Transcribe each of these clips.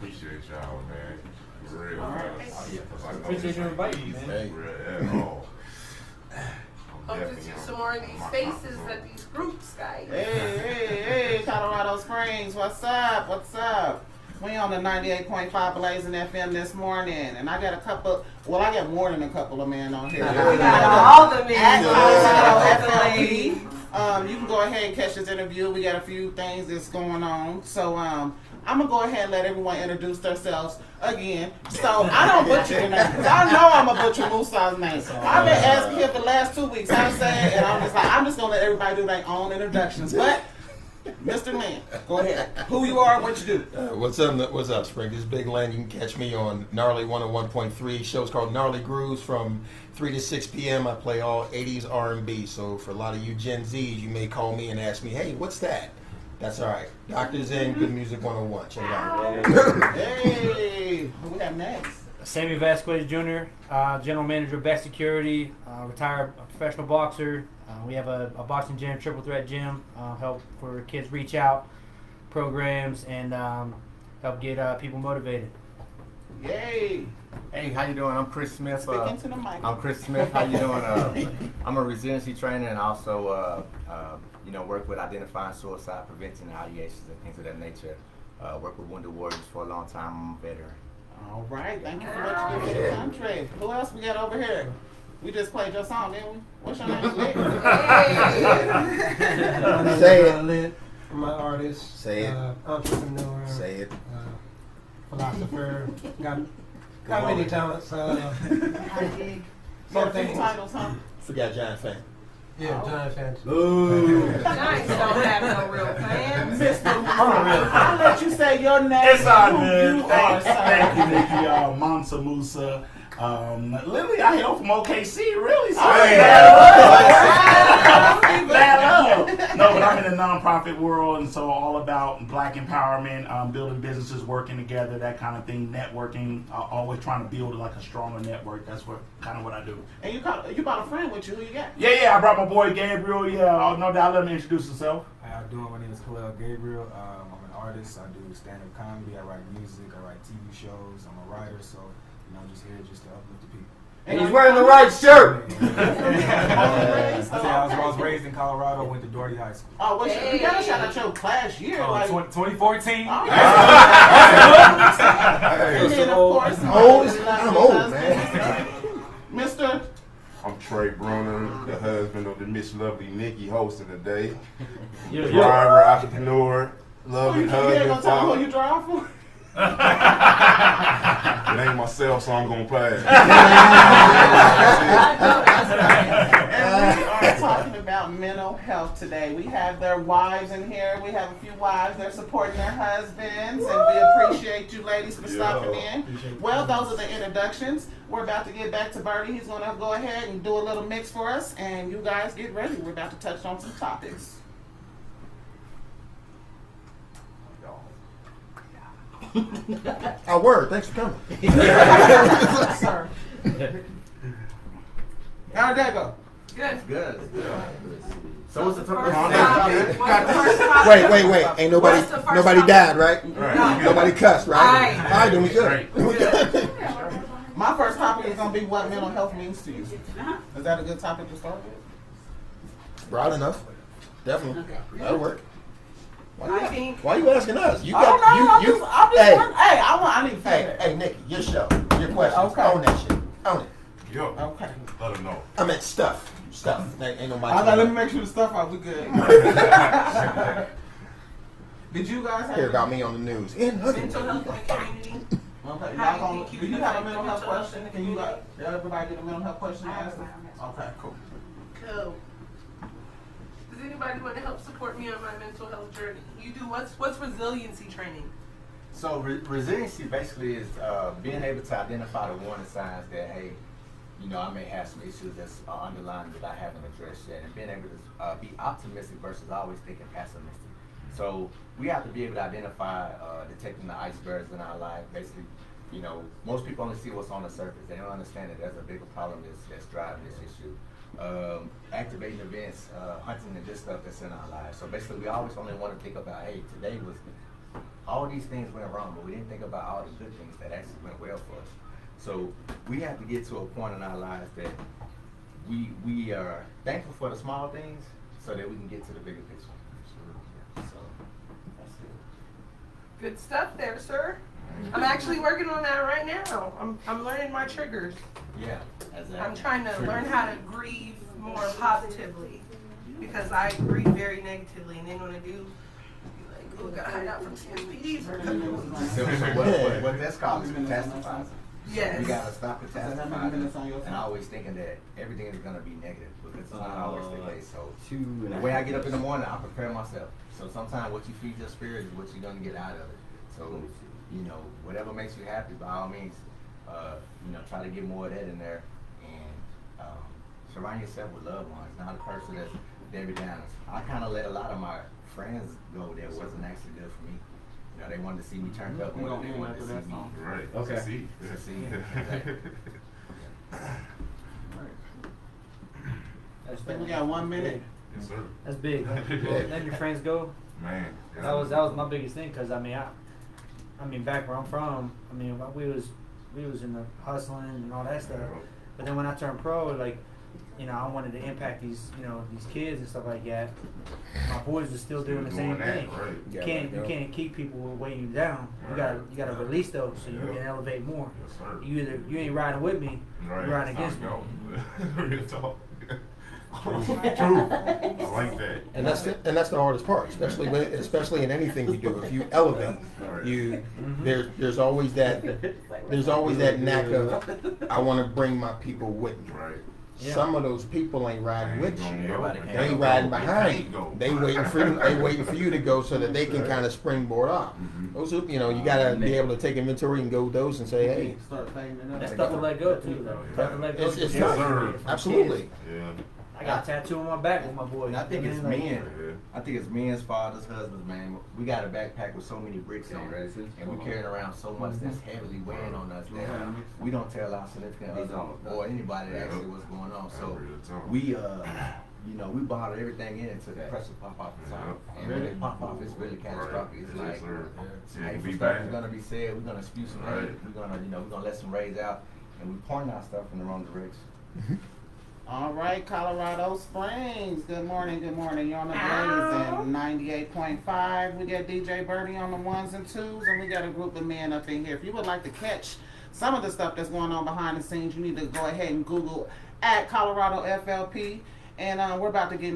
Appreciate y'all, man. For real. Appreciate you inviting me, man. Hope to see some more of these faces at these groups, guys. Hey, Colorado Springs, what's up? What's up? We on the 98.5 Blazing FM this morning, and I got a couple. Well, I got more than a couple of men on here. We got all the men. You can go ahead and catch this interview. We got a few things that's going on, so I'm gonna go ahead and let everyone introduce themselves again. So I don't butcher your name. I know I'm a butcher Musa's name. I've been asking him for the last 2 weeks how to say it, and I'm just like, I'm just gonna let everybody do their own introductions. But Mr. Len, go ahead. Who you are, what you do. What's up, Spring? This is Big Len. You can catch me on Gnarly 101.3. Show's called Gnarly Grooves from 3 to 6 p.m. I play all 80s R&B. So for a lot of you Gen Zs, you may call me and ask me, hey, what's that? That's all right. Doctors in Good Music 101. Check it out. Hey, who we got next? Sammy Vasquez Jr., General Manager of Best Security, retired professional boxer. We have a boxing gym, triple threat gym, help for kids reach out programs and help get people motivated. Yay! Hey, how you doing? I'm Chris Smith. Speaking to the mic. I'm Chris Smith. How you doing? I'm a resiliency trainer and also, work with identifying suicide prevention and ideations and things of that nature. Work with Wounded Warriors for a long time. I'm a veteran. All right, thank you for what you did for the country. Who else we got over here? We just played your song, didn't we? What's your name? Say it. I'm an artist. Say it. Entrepreneur. Say it. Philosopher. Got many talents. Got a few titles, huh? Forgot Giant fan. Yeah, Giant fans. Giants don't have no real fans. I'll let you say your name. It's all who good. you are, Thank sir. you, Nikki. Musa. Literally, I hail from OKC, really. So No, but I'm in the nonprofit world, and so all about black empowerment, building businesses, working together, that kind of thing, networking. Always trying to build like a stronger network. That's what I do. And you brought a friend with you. Who you got? Yeah. I brought my boy Gabriel. Yeah, no doubt. Let him introduce himself. How you doing? My name is Gabriel. I'm an artist. I do stand-up comedy. I write music. I write TV shows. I'm a writer. So I'm just here just to uplift the people. And he's wearing the right shirt. I was raised in Colorado. Went to Doherty High School. Oh, you gotta shout out your class year. 2014. Oh, yeah. And then, of course, I'm old, man. Mr. I'm Trae Bruner, the husband of the Miss Lovely Nikki, hosting today. Yeah. Driver, entrepreneur, loving husband, Who father. you drive for? It ain't myself, so I'm gonna pass. And we are talking about mental health today. We have their wives in here. We have a few wives. They're supporting their husbands, and we appreciate you ladies for stopping in. Well, those are the introductions. We're about to get back to Birdie. He's gonna go ahead and do a little mix for us, and you guys get ready. We're about to touch on some topics. Our word. Thanks for coming. Sir. How'd that go? Good. So what's the first Wait. Ain't nobody died, right? Nobody cussed, right? All right, then we good. My first topic is gonna be what mental health means to you. Is that a good topic to start with? Broad enough. Definitely. That'll work. Why you asking us? I need feedback. Hey, Nikki, your show, your question. Okay. Own that shit. Own it. Yo, Okay. let him know. I meant stuff. Ain't nobody. Let me make sure the stuff out. We good. Did you guys have Hear about me on the news. Mental health in the community. Okay. How Do you have a mental health question? Can you everybody get a mental health question asked? Okay, cool. Cool. Does anybody want to help support me on my mental health journey? You do what's resiliency training? So resiliency basically is being able to identify the warning signs that, hey, I may have some issues that's underlying that I haven't addressed yet, and being able to be optimistic versus always thinking pessimistic. So we have to be able to identify detecting the icebergs in our life. Basically, most people only see what's on the surface. They don't understand that there's a bigger problem that's driving this issue. Activating events, hunting the good stuff that's in our lives. So basically, we always only want to think about, hey, today was all these things went wrong, but we didn't think about all the good things that actually went well for us. So we have to get to a point in our lives that we are thankful for the small things so that we can get to the bigger picture. So that's it. Good stuff there, sir. I'm actually working on that right now. I'm learning my triggers. Yeah. I'm trying to learn how to grieve more positively because I grieve very negatively, and then when I do, like, oh, gotta hide out from CSPDs. So what that's called is catastrophizing. Yes. You gotta stop catastrophizing and always thinking that everything is gonna be negative because it's not always the case. So the way I get up in the morning, I prepare myself. So sometimes what you feed your spirit is what you're gonna get out of it. So whatever makes you happy, by all means, try to get more of that in there, and surround yourself with loved ones, not a person that's Debbie Downers. I kind of let a lot of my friends go that wasn't actually good for me. They wanted to see me turned up more than they wanted to see me. Right. Okay. See. I think we got 1 minute. Yes, sir. That's big. Letting your friends go. Man. That was my biggest thing, because I mean back where I'm from, we was in the hustling and all that stuff. But then when I turned pro, like, I wanted to impact these kids and stuff like that. My boys are still doing the same thing. Right. You can't keep people weighing you down. You gotta release those so you can elevate more. Yes, sir. You ain't riding with me, you're riding against me. Real talk. True. I like that. And that's the hardest part, especially in anything you do. If you elevate, there's always that knack of, I want to bring my people with me. Right. Yeah. Some of those people ain't riding with you. They They ain't riding behind you. They waiting for you to go so that they can kind of springboard off. Those are, you gotta be able to take inventory and go with those and say, hey. That's tough to let go too, though. Tough to let go. It's tough. Absolutely. Yeah. I got a tattoo on my back with my boy. And I think it's men. I think it's men's, fathers, husbands, man. We got a backpack with so many bricks in it, and we're carrying around so much that's heavily weighing on us that we don't tell our significant other or anybody actually what's going on. So we bottle everything in until the pressure pop off the top. And when it pop off, it's really catastrophic. It's like, hateful stuff is gonna be said. We're gonna spew some hate. We're gonna let some rays out, and we point our stuff in the wrong direction. All right, Colorado Springs. Good morning. You're on the Blaze and 98.5. We got DJ Birdie on the 1s and 2s, and we got a group of men up in here. If you would like to catch some of the stuff that's going on behind the scenes, you need to go ahead and Google at Colorado FLP, and we're about to get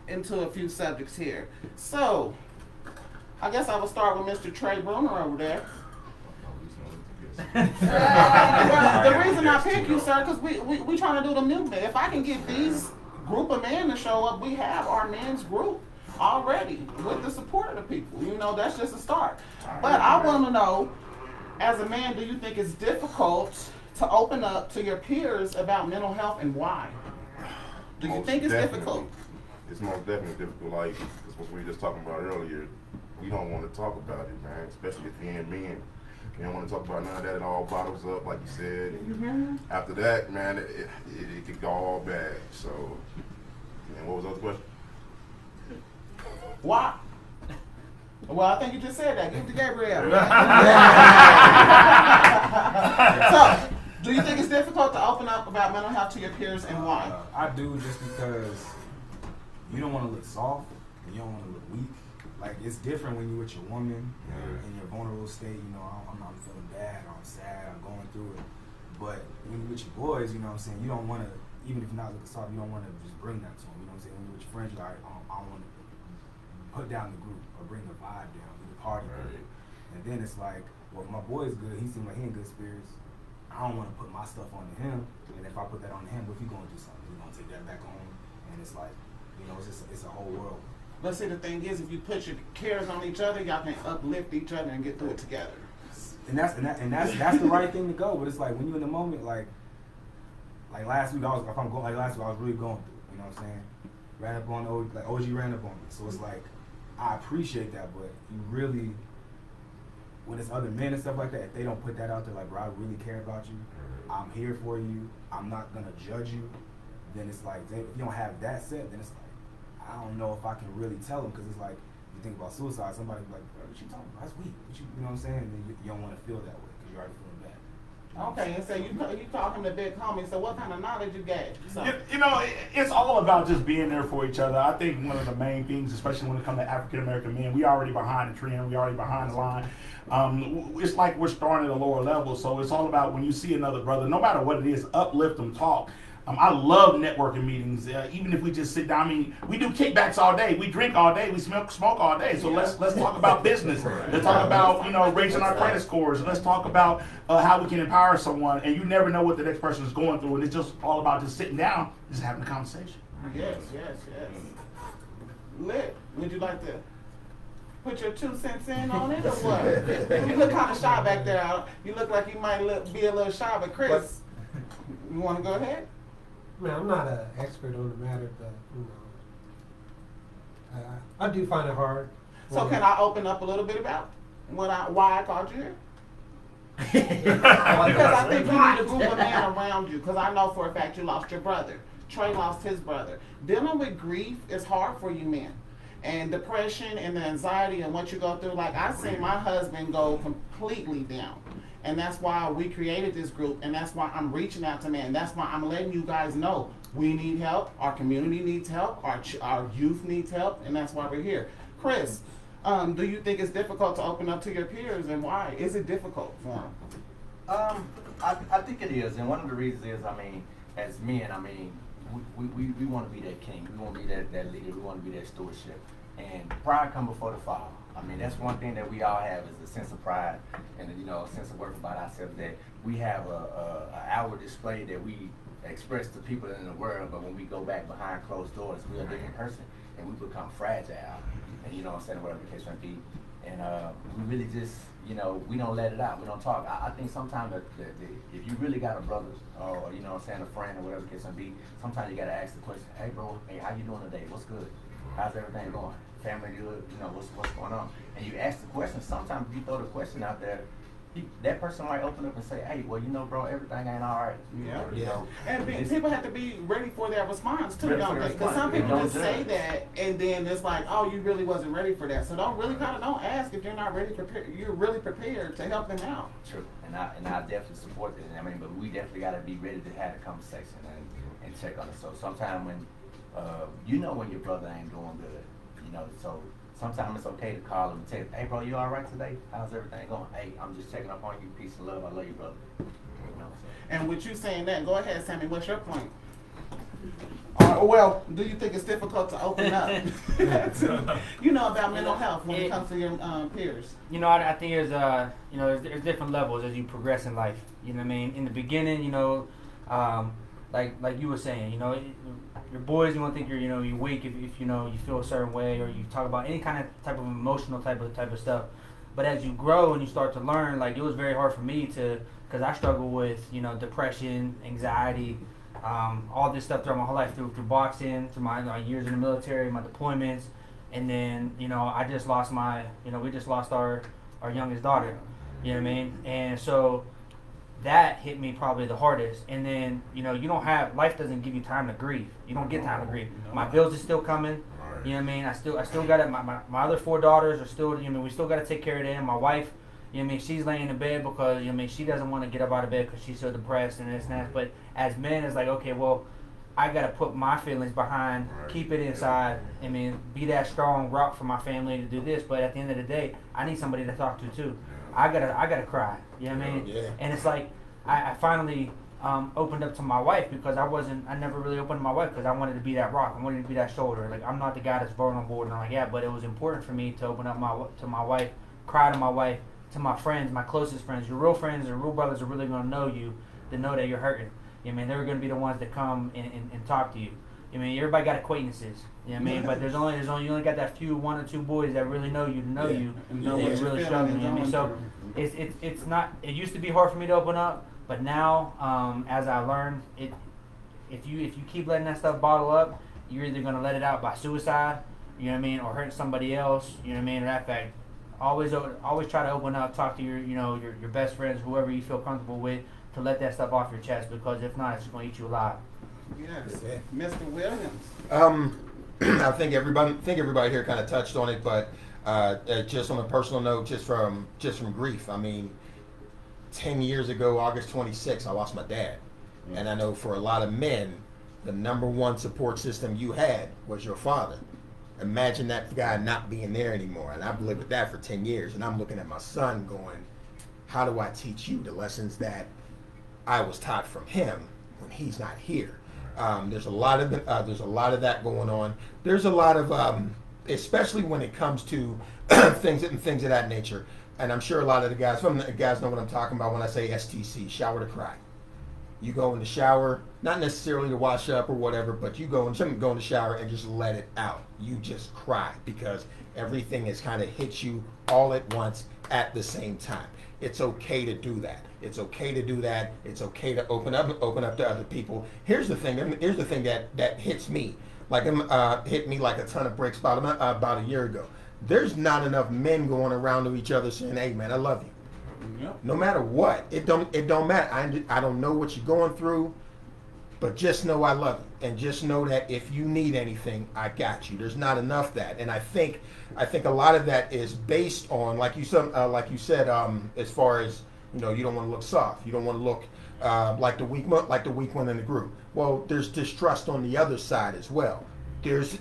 into a few subjects here. So, I guess I will start with Mr. Trae Bruner over there. The reason I pick you, sir, because we trying to do the movement. If I can get these group of men to show up, we have our men's group already with the support of the people. That's just a start. But I want to know, as a man, do you think it's difficult to open up to your peers about mental health, and why? Do you think it's difficult? It's most definitely difficult. Like what we were just talking about earlier, we don't want to talk about it, man, especially if being men. You don't want to talk about none of that. It all bottles up, like you said. And after that, man, it could go all bad. So, and what was the other question? Why? Well, I think you just said that. Give it to Gabriel. So, do you think it's difficult to open up about mental health to your peers, and why? I do, just because you don't want to look soft and you don't want to look weak. Like, it's different when you're with your woman in your vulnerable state. I'm feeling bad, I'm sad, I'm going through it. But when you're with your boys, you don't want to, even if you're not looking soft, you don't want to just bring that to them. When you're with your friends, you're like, I don't want to put down the group or bring the vibe down, the party. And then it's like, well, my boy's good, he seems like he in good spirits. I don't want to put my stuff onto him. And if I put that on him, what if he going to do something? He's going to take that back home. And it's like, it's a whole world. But see, the thing is, if you put your cares on each other, y'all can uplift each other and get through it together. And that's the right thing to go. But it's like when you're in the moment, like last week, I was really going through it. You know what I'm saying? Ran up on OG ran up on me. So it's like, I appreciate that, but you really, when it's other men and stuff like that, if they don't put that out there, like, bro, I really care about you. I'm here for you. I'm not gonna judge you. Then it's like, if you don't have that set, then it's like, I don't know if I can really tell them, because it's like, you think about suicide, somebody be like, bro, what you talking about? That's weak. You know what I'm saying? And then you don't want to feel that way because you're already feeling bad. Okay, and so you call him the big homie. So what kind of knowledge you got? So. You know, it's all about just being there for each other. I think one of the main things, especially when it comes to African American men, we already behind the trend. We already behind the line. It's like we're starting at a lower level. So it's all about when you see another brother, no matter what it is, uplift them, talk. I love networking meetings. Even if we just sit down, I mean, we do kickbacks all day. We drink all day. We smoke all day. So let's talk about business. Let's talk about, you know, raising our credit scores. Let's talk about how we can empower someone. And you never know what the next person is going through. And it's just all about just sitting down, just having a conversation. Yes. Lit, would you like to put your 2 cents in on it or what? You look kind of shy back there. You look like you might be a little shy, but Chris, you want to go ahead? I mean, I'm not an expert on the matter, but you know, I do find it hard. So can I open up a little bit about why I called you here? Because I think you need a group of men around you. Because I know for a fact you lost your brother. Trae lost his brother. Dealing with grief is hard for you men. And depression and the anxiety and what you go through. Like I seen my husband go completely down. And that's why we created this group, and that's why I'm reaching out to men. That's why I'm letting you guys know we need help, our community needs help, our youth needs help, and that's why we're here. Chris, do you think it's difficult to open up to your peers, and why? Is it difficult for them? I think it is, and one of the reasons is, I mean, as men, I mean, we want to be that king, we want to be that leader, we want to be that stewardship, and pride comes before the fall. I mean, that's one thing that we all have is a sense of pride and, you know, a sense of work about ourselves, that we have a outward display that we express to people in the world, but when we go back behind closed doors, we're a different person and we become fragile. And you know what I'm saying, whatever the case may be. And we really just, you know, we don't let it out. We don't talk. I think sometimes that if you really got a brother or, you know what I'm saying, a friend or whatever the case may be, sometimes you got to ask the question, hey, bro, hey, how you doing today? What's good? How's everything going? Family good? You know, what's going on? And you ask the question. Sometimes if you throw the question out there, that person might open up and say, hey, well, you know, bro, everything ain't all right. You know, and people have to be ready for their response, too, don't they? Because some people just say that, and then it's like, oh, you really wasn't ready for that. So don't ask if you're not ready, you're really prepared to help them out. True. And I definitely support that. I mean, but we definitely got to be ready to have a conversation and check on it. So sometimes when, you know when your brother ain't doing good, you know, so sometimes it's okay to call him and tell him, hey, bro, you all right today? How's everything going? Hey, I'm just checking up on you. Peace and love. I love you, brother. You know, so. And with you saying that, go ahead, Sammy. What's your point? Well, do you think it's difficult to open up? You know about mental health when it comes to your peers. You know, I think there's you know, there's different levels as you progress in life. You know what I mean? In the beginning, you know, like you were saying, you know, your boys, you won't think you're weak if you know you feel a certain way, or you talk about any kind of type of emotional type of stuff. But as you grow and you start to learn, like it was very hard for me because I struggle with, you know, depression, anxiety, all this stuff throughout my whole life, through boxing, through my years in the military, my deployments, and then, you know, we just lost our youngest daughter. You know what I mean? And so that hit me probably the hardest. And then, you know, life doesn't give you time to grieve. You don't get time to grieve. My bills are still coming. You know what I mean? I still got it. My other 4 daughters are still, you know, we still got to take care of them. My wife, you know what I mean, she's laying in bed because, you know what I mean, she doesn't want to get up out of bed because she's so depressed and this and that. But as men, it's like, okay, well, I got to put my feelings behind, keep it inside. I mean, be that strong rock for my family to do this. But at the end of the day, I need somebody to talk to too. I gotta cry. You know what I mean? Yeah. And it's like I finally opened up to my wife, because I never really opened to my wife because I wanted to be that rock. I wanted to be that shoulder. Like, I'm not the guy that's vulnerable and like that, but it was important for me to open up to my wife, cry to my wife, to my friends, my closest friends. Your real friends and real brothers are really going to know you, to know that you're hurting. You know what I mean? They're going to be the ones that come and talk to you. I mean, everybody got acquaintances, you know what I mean? But you only got that few 1 or 2 boys that really know you, and you're really struggling. You know what I mean? So it's not. It used to be hard for me to open up, but now, as I learned, if you keep letting that stuff bottle up, you're either gonna let it out by suicide, you know what I mean, or hurting somebody else, you know what I mean. Or that fact, always try to open up, talk to your best friends, whoever you feel comfortable with, to let that stuff off your chest, because if not, it's just gonna eat you alive. Yes, Mr. Williams. I think everybody here kind of touched on it, but Just on a personal note, just from grief. I mean, 10 years ago, August 26th, I lost my dad. And I know for a lot of men, the #1 support system you had was your father. Imagine that guy not being there anymore. And I've lived with that for 10 years. And I'm looking at my son going, how do I teach you the lessons that I was taught from him when he's not here? There's a lot of that going on. There's a lot of, especially when it comes to things of that nature. And I'm sure a lot of the guys know what I'm talking about when I say STC, shower to cry. You go in the shower, not necessarily to wash up or whatever, but you go in the shower and just let it out. You just cry because everything has kind of hit you all at once at the same time. It's okay to do that. It's okay to do that. It's okay to open up to other people. Here's the thing that hits me, hit me like a ton of bricks about a year ago. There's not enough men going around to each other saying, "Hey man, I love you." Yep. No matter what, it don't matter. I don't know what you're going through, but just know I love you, and just know that if you need anything, I got you. There's not enough of that, and I think a lot of that is based on, like you said, as far as you don't want to look soft, you don't want to look like the weak one in the group. Well, there's distrust on the other side as well. There's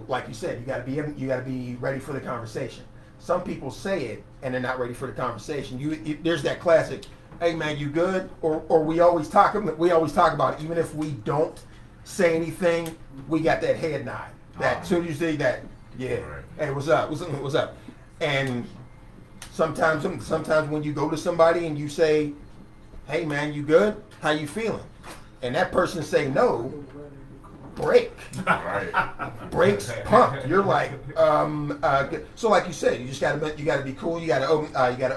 like you said, you got to be ready for the conversation. Some people say it and they're not ready for the conversation. There's that classic, "Hey man, you good?" Or we always talk about it. Even if we don't say anything, we got that head nod. That soon as you say that, yeah, hey, what's up? What's up? And sometimes when you go to somebody and you say, "Hey man, you good? How you feeling?" and that person say no, break. Brakes pumped. You're like, so like you said, you just gotta be cool. You gotta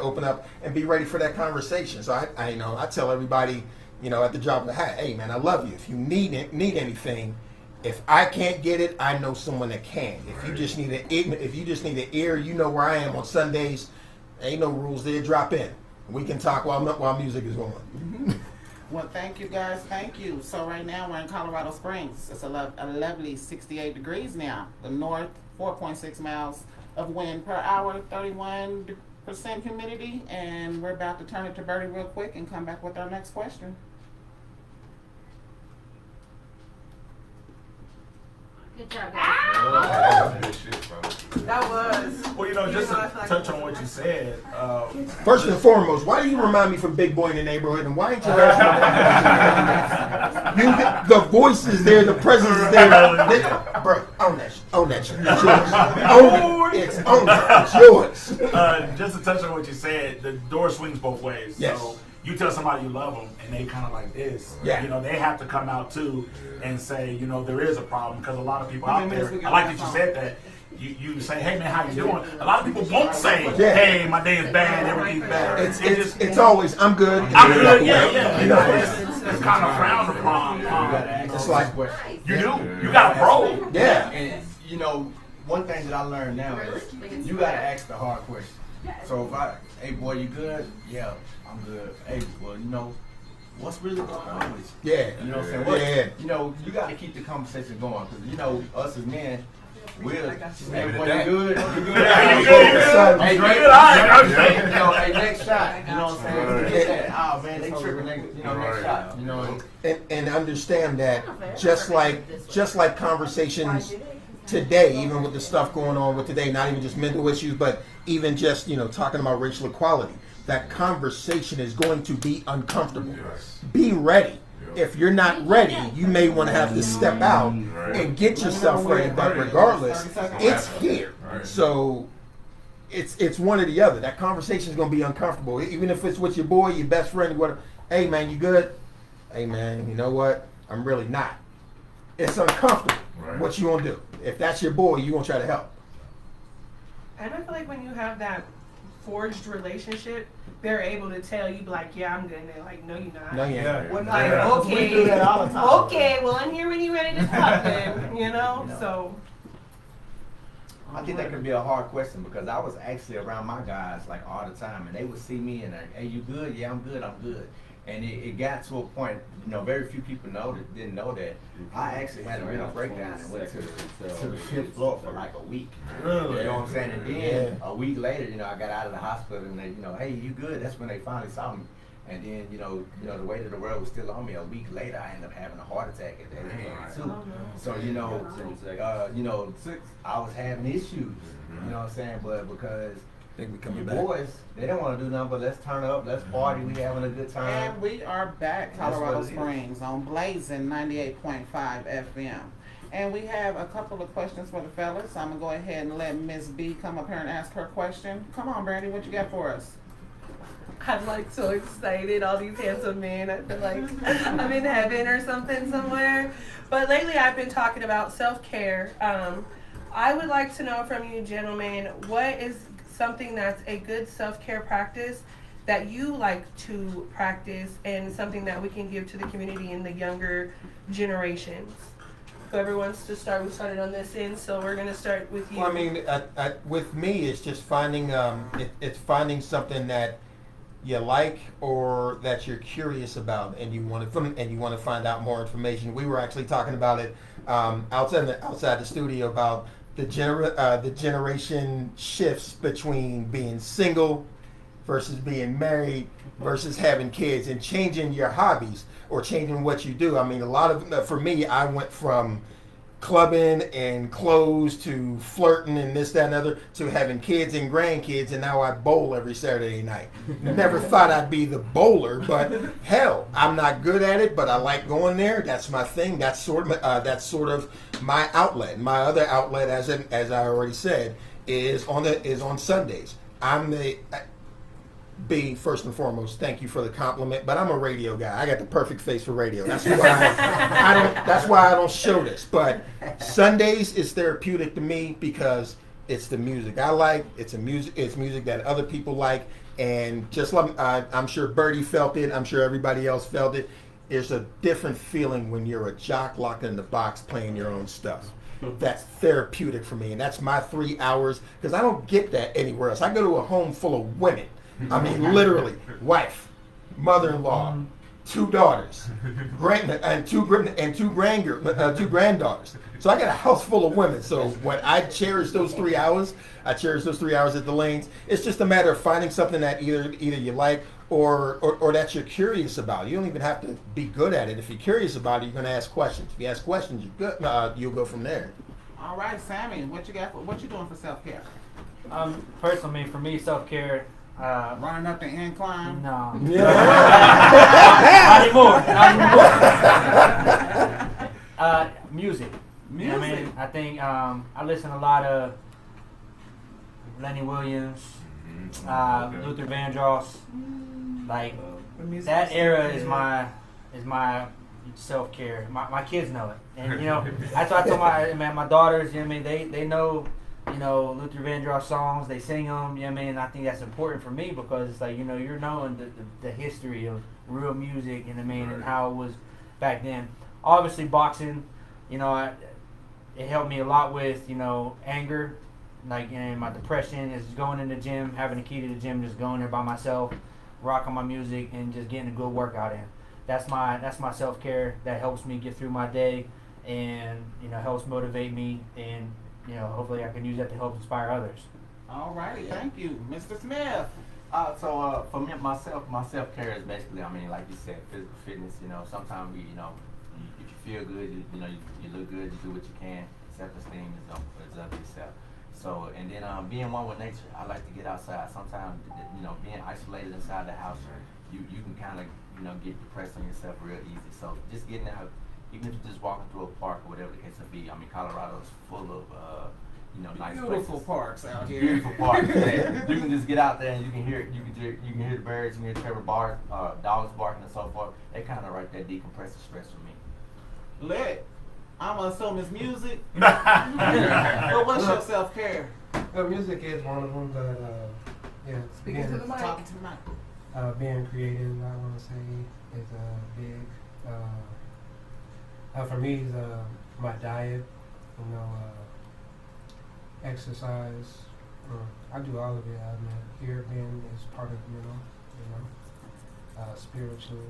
open up and be ready for that conversation. So I tell everybody, at the drop of the hat, "Hey man, I love you. If you need anything, if I can't get it, I know someone that can. If you just need an ear, you know where I am on Sundays. Ain't no rules there. Drop in. We can talk while music is going." Well, thank you guys. Thank you. So right now we're in Colorado Springs. It's a lovely 68 degrees now. The north, 4.6 miles of wind per hour, 31% humidity, and we're about to turn it to Birdie real quick and come back with our next question. Good job, guys. That was. Well, just to touch on what you said. First and foremost, why do you remind me from Big Boy in the Neighborhood, and why ain't you the voice is there, the presence is there. Bro, own that shit. It's yours. Just to touch on what you said, the door swings both ways. Yes. So you tell somebody you love them, and they kind of like this. Yeah. They have to come out too and say, there is a problem, because a lot of people out there. I like that you said that. You say, "Hey man, how you doing?" A lot of people won't say, "Hey, my day is bad, everything's bad." It's always, "I'm good." I'm good. Yeah. It's kind of frowned upon. It's like you got a probe. Yeah. And one thing that I learned now is you gotta ask the hard question. So if "Hey boy, you good?" "Yeah, I'm good." "Hey, well, what's really going on with you?" Yeah. You know what I'm saying? You got to keep the conversation going, because us as men, we'll, "Hey boy, you good? You good? Hey, you good? Hey, great. I'm straight. Hey, next shot." You know what I'm saying? "Oh man, they tripping." Next shot. And understand that just like conversations today, even with the stuff going on with today, not even just mental issues, but even just talking about racial equality, that conversation is going to be uncomfortable. Be ready. If you're not ready, you may want to have to step out and get yourself ready. But regardless, it's here. So it's one or the other. That conversation is going to be uncomfortable, even if it's with your boy, your best friend, whatever. "Hey man, you good?" "Hey man, you know what? I'm really not." It's uncomfortable. What you gonna do? If that's your boy, you gonna try to help. And I feel like when you have that forged relationship, they're able to tell you, like, "Yeah, I'm good." And they're like, "No, you're not." No, yeah. We're like, "Okay, we do that all the time. Okay, well, I'm here when you're ready to talk, then." So. I think that could be a hard question, because I was actually around my guys like all the time, and they would see me and "Hey, you good?" "Yeah, I'm good. I'm good." And it got to a point, you know, very few people didn't know that. I actually had a mental breakdown and went to the 5th floor for like a week. Really? You know what I'm saying? And then a week later, you know, I got out of the hospital and they, you know, hey, you good? That's when they finally saw me. And then, you know, the weight of the world was still on me. A week later, I ended up having a heart attack at that age too. So, you know, I was having issues. You know what I'm saying? But because the boys, they don't want to do nothing but let's turn up, let's party, we having a good time. And we are back, Colorado Springs, on Blazing 98.5 FM. And we have a couple of questions for the fellas. I'm going to go ahead and let Miss B come up here and ask her question. Come on, Birdie, what you got for us? I'm like so excited, all these handsome men. I feel like I'm in heaven or something somewhere. But lately I've been talking about self-care. I would like to know from you gentlemen, what is something that's a good self-care practice that you like to practice and something that we can give to the community and the younger generations? Whoever wants to start, we started on this end, so we're going to start with you. Well, I mean, with me, it's just finding it's finding something that you like or that you're curious about, and you want to find out more information. We were actually talking about it outside the studio about the generation shifts between being single versus being married versus having kids, and changing your hobbies or changing what you do. I mean, a lot of, for me, I went from clubbing and clothes to flirting and this, that, and other, to having kids and grandkids, and now I bowl every Saturday night. Never thought I'd be the bowler, but hell, I'm not good at it, but I like going there. That's my thing. That's sort of my outlet. My other outlet, as I already said, is on Sundays. First and foremost, thank you for the compliment, but I'm a radio guy. I got the perfect face for radio. That's why I don't show this. But Sundays is therapeutic to me because it's the music I like. It's music that other people like, and just like I'm sure Birdie felt it. I'm sure everybody else felt it. There's a different feeling when you're a jock locked in the box playing your own stuff. That's therapeutic for me, and that's my 3 hours, because I don't get that anywhere else. I go to a home full of women. I mean, literally, wife, mother-in-law, 2 daughters, two granddaughters. So I got a house full of women. So when I cherish those 3 hours, I cherish those 3 hours at the Lanes. It's just a matter of finding something that either you like or that you're curious about. You don't even have to be good at it. If you're curious about it, you're going to ask questions. If you ask questions, you'll go from there. All right, Sammy, what you doing for self-care? Personally, for me, self-care. Running up the incline? No. Yeah. Not anymore. Music. You know what I mean? I think I listen to a lot of Len Williams, Luther Vandross. Like that era is my self-care. My kids know it, and you know that's why I told my daughters. You know what I mean? They know. You know, Luther Vandross songs, they sing them, you know what I mean? And I think that's important for me because it's like, you know, you're knowing the history of real music, you know what I mean, and how it was back then. Obviously, boxing, you know, it helped me a lot with, you know, anger, like, you know, my depression is going in the gym, having a key to the gym, just going there by myself, rocking my music, and just getting a good workout in. That's my self-care that helps me get through my day and, you know, helps motivate me, and you know, hopefully I can use that to help inspire others. All righty, thank you. Mr. Smith. For me, my self-care is basically, I mean, like you said, physical fitness. You know, sometimes if you feel good, you look good, you do what you can. Self-esteem is up yourself. So, and then being one with nature, I like to get outside. Sometimes, you know, being isolated inside the house, you can kind of, you know, get depressed on yourself real easy. So just getting out, even if you're just walking through a park or whatever the case may be. I mean, Colorado is full of, you know, nice beautiful places. Parks out here. Beautiful parks. Yeah. You can just get out there and you can hear the birds, you can hear Trevor dogs barking and so forth. They kind of right there decompress the stress for me. Lit. I'm gonna assume it's music. But what's your self-care? Well, music is one of them, but yeah. Speaking to the mic. Talking to the mic. Being creative, I want to say, is big. For me, is my diet, you know, exercise. I do all of it. I mean, here being is part of, you know, spiritual.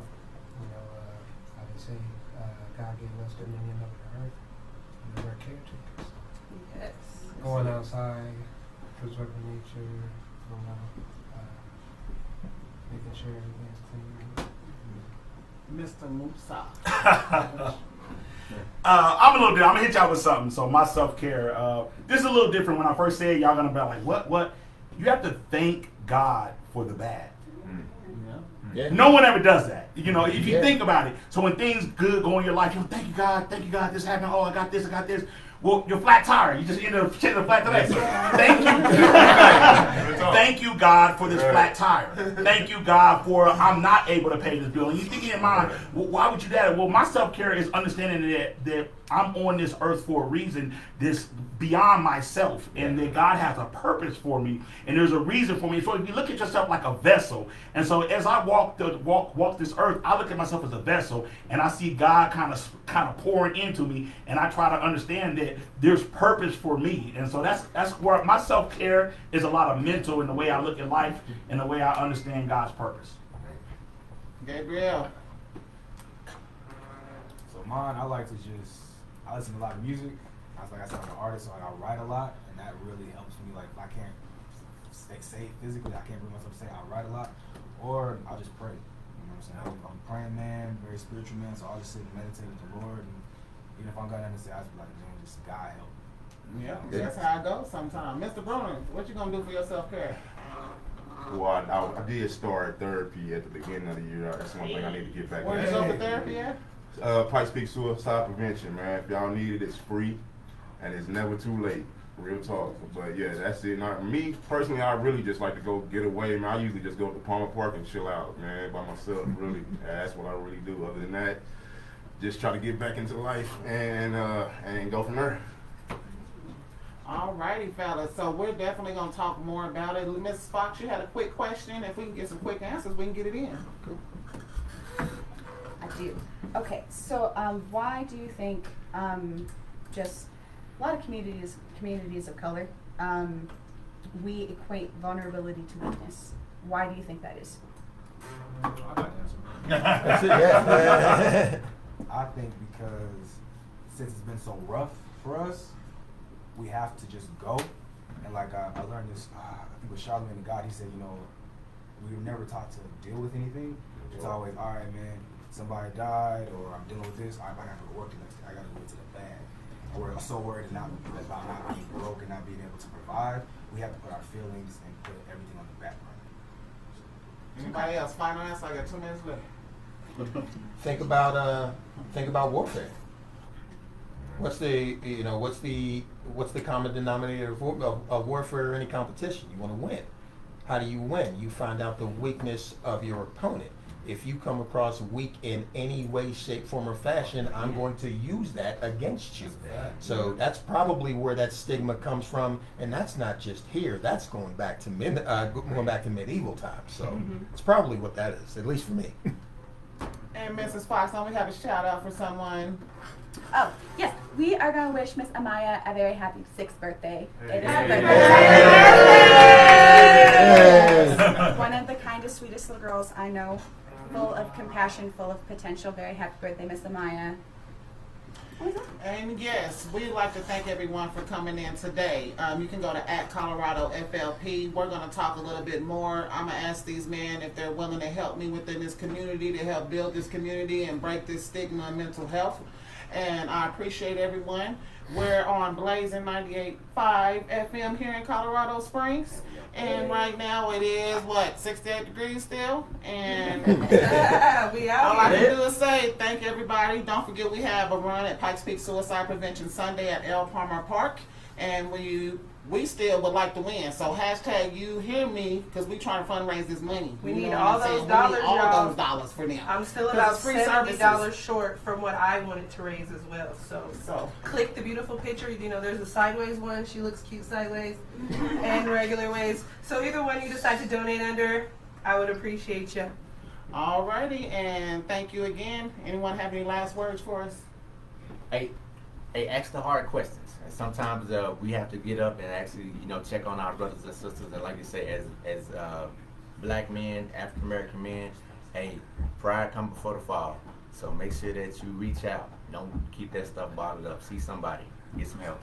How they say, God gave us dominion over the earth, and we're caretakers. Yes. Going outside, preserving nature, making sure everything's clean. Mr. Musa. I'm a little different. I'm gonna hit y'all with something. So my self-care, this is a little different. When I first said, y'all gonna be like, what? You have to thank God for the bad. Yeah. No one ever does that. You know, if you think about it. So when things good go in your life, you go, thank you God, this happened. Oh, I got this. Well, you're flat tire. You just ended up changing a flat tire. So thank you. Thank you, God, for this flat tire. Thank you, God, for I'm not able to pay this bill. And you think in your mind, well, why would you do that? Well, my self-care is understanding that I'm on this earth for a reason, this beyond myself, and that God has a purpose for me, and there's a reason for me. So if you look at yourself like a vessel, and so as I walk this earth, I look at myself as a vessel, and I see God kind of pouring into me, and I try to understand that there's purpose for me. And so that's where my self-care is a lot of mental in the way I look at life and the way I understand God's purpose. Gabriel. So mine, I listen to a lot of music. Like I said, I'm an artist, so I write a lot, and that really helps me. Like, if I can't say it physically, I can't bring myself to say I'll write a lot, or I'll just pray. You know what I'm saying? I'm a praying man, very spiritual man, so I'll just sit and meditate with the Lord, and even if I'm got nothing to say, I'll just be like, man, just God help. Yeah, that's how I go sometimes. Mr. Bruner, what you gonna do for your self-care? Well, I did start therapy at the beginning of the year. That's one thing I need to get back. Where you go for therapy at? Pikes Peak Suicide Prevention, man. If y'all need it, it's free. And it's never too late, real talk. But yeah, that's it. Now, me personally, I really just like to go get away, man. I usually just go to Palmer Park and chill out, man, by myself. Really, that's what I really do. Other than that, just try to get back into life and go from there. Alrighty, fellas. So we're definitely gonna talk more about it. Mrs. Fox, you had a quick question. If we can get some quick answers, we can get it in. Cool. I do. Okay, so why do you think just a lot of communities of color, we equate vulnerability to weakness? Why do you think that is? I got to answer. That's it, yeah. I think because since it's been so rough for us, we have to just go. And like I learned this, I think with Charlemagne and God, he said, we were never taught to deal with anything. It's always, all right, man, somebody died, or I'm dealing with this, I got to go to work the next day, I got to go to the bad. Or I'm so worried about not being broke and not being able to provide. We have to put our feelings and put everything on the back burner. Anybody else? Final answer. I got 2 minutes left. Think about warfare. What's the common denominator of warfare or any competition? You want to win. How do you win? You find out the weakness of your opponent. If you come across weak in any way, shape, form, or fashion, I'm going to use that against you. So that's probably where that stigma comes from, and that's not just here. That's going back to medieval times. So it's probably what that is, at least for me. And Mrs. Fox, don't we have a shout out for someone? Oh, yes. We are going to wish Miss Amaya a very happy 6th birthday. It is her birthday. One of the kindest, sweetest little girls I know. Full of compassion, full of potential. Very happy birthday, Miss Amaya. And yes, we'd like to thank everyone for coming in today. You can go to @ColoradoFLP. We're going to talk a little bit more. I'm going to ask these men if they're willing to help me within this community, to help build this community and break this stigma of mental health. And I appreciate everyone. We're on Blazing 98.5 FM here in Colorado Springs. And right now it is, 68 degrees still? And we out all I can do is say thank everybody. Don't forget we have a run at Pikes Peak Suicide Prevention Sunday at L. Palmer Park. And we still would like to win. So #UHEARME, because we trying to fundraise this money. We need all those dollars, y'all. All those dollars for them. I'm still about free $70 short from what I wanted to raise as well. So click the beautiful picture. There's a sideways one. She looks cute sideways and regular ways. So either one you decide to donate under, I would appreciate you. Alrighty, and thank you again. Anyone have any last words for us? Hey, ask the hard questions. And sometimes we have to get up and actually, check on our brothers and sisters. And like you say, as black men, African American men, hey, pride comes before the fall. So make sure that you reach out. Don't keep that stuff bottled up. See somebody. Get some help.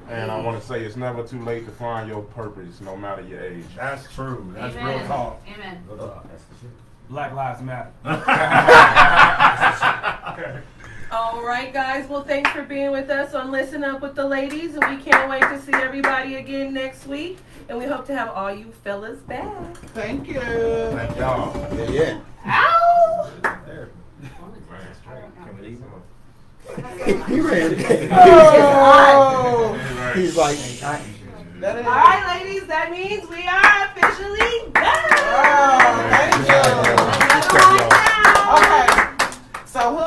And I want to say it's never too late to find your purpose, no matter your age. That's true. That's Amen. real talk. Amen. Real talk. That's the shit. Black Lives Matter. All right, guys. Well, thanks for being with us on Listen Up with the Ladies. And we can't wait to see everybody again next week. And we hope to have all you fellas back. Thank you. Thank y'all. Yeah. Ow! Can we leave them? He ran. Oh. He's like, That is. All right, ladies. That means we are officially done. Oh, thank you. yeah. Okay. So who